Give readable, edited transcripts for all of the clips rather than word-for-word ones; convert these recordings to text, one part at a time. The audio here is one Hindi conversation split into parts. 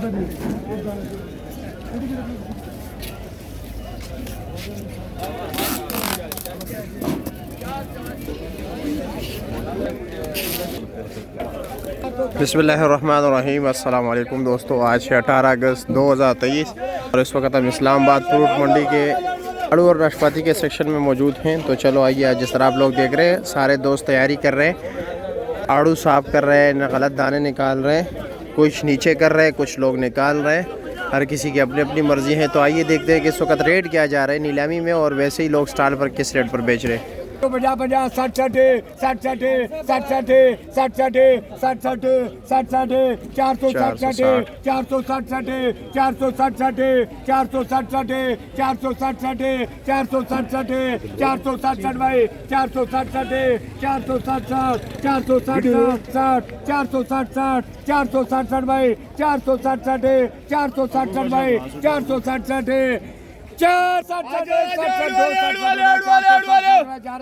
बिस्मिल्लाहिर्रहमानिर्रहीम। अस्सलाम वालेकुम दोस्तों, आज है 18 अगस्त 2023 और इस वक्त हम इस्लामाबाद फ्रूट मंडी के आड़ू और नाशपाती के सेक्शन में मौजूद हैं। तो चलो आइए, आज जिस तरह आप लोग देख रहे हैं सारे दोस्त तैयारी कर रहे हैं, आड़ू साफ़ कर रहे हैं, गलत दाने निकाल रहे हैं, कुछ नीचे कर रहे हैं, कुछ लोग निकाल रहे हैं, हर किसी की अपनी अपनी मर्ज़ी है। तो आइए देखते हैं कि इस वक्त रेट क्या जा रहा है नीलामी में और वैसे ही लोग स्टॉल पर किस रेट पर बेच रहे हैं। 50 60 60 60 60 60 60 60 460 460 460 460 460 460 460 भाई 460 460 460 460 460 भाई 460 460 भाई 460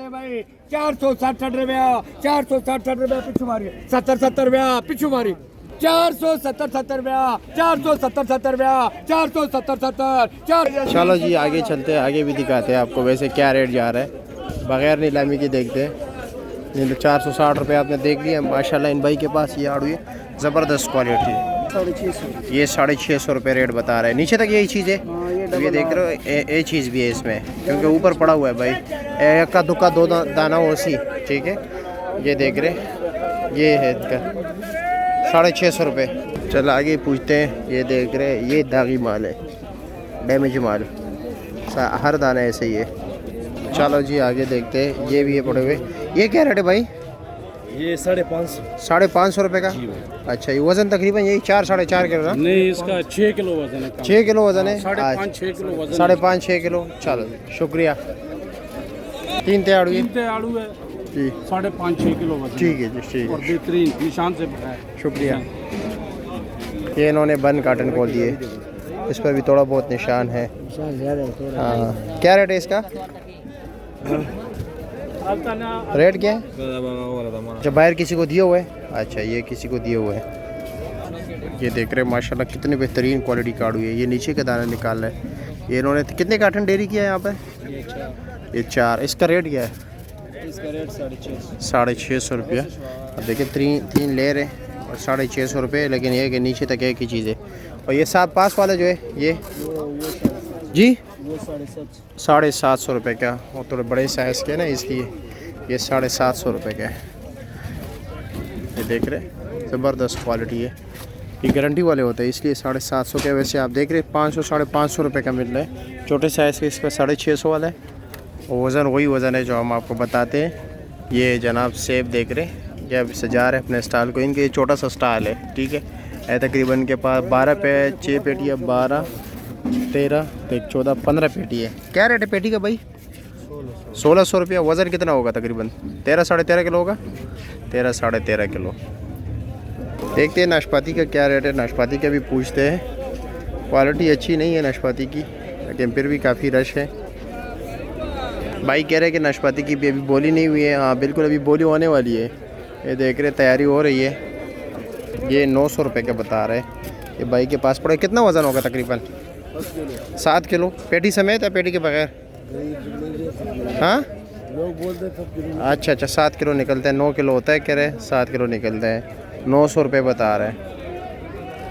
भाई 460 रुपया 460 रुपया पिछू मारी 70 रुपया पिछू मारी 470 रुपया 470 रुपया 470 चलो जी आगे चलते हैं, आगे भी दिखाते हैं आपको वैसे क्या रेट जा रहा है बगैर नीलामी की। देखते हैं 460 रुपये आपने देख लिया। माशाल्लाह इन भाई के पास ये आड़ू है, ज़बरदस्त क्वालिटी है। ये 650 रुपये रेट बता रहे हैं। नीचे तक यही चीज़ है, तो ये देख रहे हो ये चीज़ भी है इसमें, क्योंकि ऊपर पड़ा हुआ है भाई। इक्का दुक्का दो दाना ओसी, ठीक है। ये देख रहे ये है इसका 650 रुपये। चलो आगे पूछते हैं। ये देख रहे हैं ये दागी माल है, डैमेज माल, हर दाना ऐसे ही है। चलो जी आगे देखते हैं। ये भी है पड़े हुए। ये क्या रेट है भाई? ये 550 550 रुपये का। अच्छा, ये वज़न तकरीबन यही 4 साढ़े 4 किलो ना? नहीं, इसका 6 किलो वजन है। 6 किलो वज़न है। 5.5 किलो वजन, 5.5 किलो। चलो शुक्रिया। 3 तैयारू है जी, 5.5 किलो वजन। ठीक है जी, ठीक और है, बेहतरीन निशान से बनाया। शुक्रिया। ये इन्होंने बंद कार्टन खोल दिए, इस पर भी थोड़ा बहुत निशान है। हाँ, क्या रेट है इसका? रेट क्या है? जब बाहर किसी को दिए हुए है? अच्छा, ये किसी को दिए हुए हैं। ये देख रहे हैं माशाल्लाह कितने बेहतरीन क्वालिटी का आड़ू है। ये नीचे के दाना निकाल रहे हैं। ये इन्होंने कितने कार्टन डेयरी किया है यहाँ पर? ये 4। इसका रेट क्या है? इसका रेट 650 650 रुपया। अब देखिए 3 ले रहे और 650 रुपये, लेकिन ये कि नीचे तक एक ही चीज़ है। और ये 7 पास वाले जो है ये जी वो 750 रुपये का। वो थोड़े बड़े साइज़ के ना, इसलिए ये 750 रुपये का है। ये देख रहे ज़बरदस्त क्वालिटी है, ये गारंटी वाले होते हैं, इसलिए 750 के। वैसे आप देख रहे 500 550 रुपये का मिल रहा है। छोटे साइज़ के इस पर 650 वाला है। और वज़न वही वज़न है जो हम आपको बताते हैं। ये जनाब सेब देख रहे, ये अब सजा रहे अपने स्टाइल को। इनके छोटा सा स्टाइल है, ठीक है। तकरीबन के पास 12 पे 6 पेटी है, 12 13 14 15 पेटी है। क्या रेट है पेटी का भाई? 1600 रुपया। वज़न कितना होगा? तकरीबन 13 साढ़े 13 किलो होगा। 13 साढ़े 13 किलो। देखते हैं नाशपाती का क्या रेट है। नाशपाती का भी पूछते हैं। क्वालिटी अच्छी नहीं है नाशपाती की, लेकिन फिर भी काफ़ी रश है। भाई कह रहे हैं कि नाशपाती की भी अभी बोली नहीं हुई है। हाँ बिल्कुल, अभी बोली होने वाली है। ये देख रहे तैयारी हो रही है। ये 900 रुपये का बता रहे हैं। ये भाई के पास पड़े। कितना वज़न होगा? तकरीबन 7 किलो। पेटी समेत है पेटी के बगैर? हाँ लोग बोलते हैं। अच्छा 7 किलो निकलते हैं। 9 किलो होता है कह रहे, 7 किलो निकलते हैं। 900 रुपये बता रहे हैं।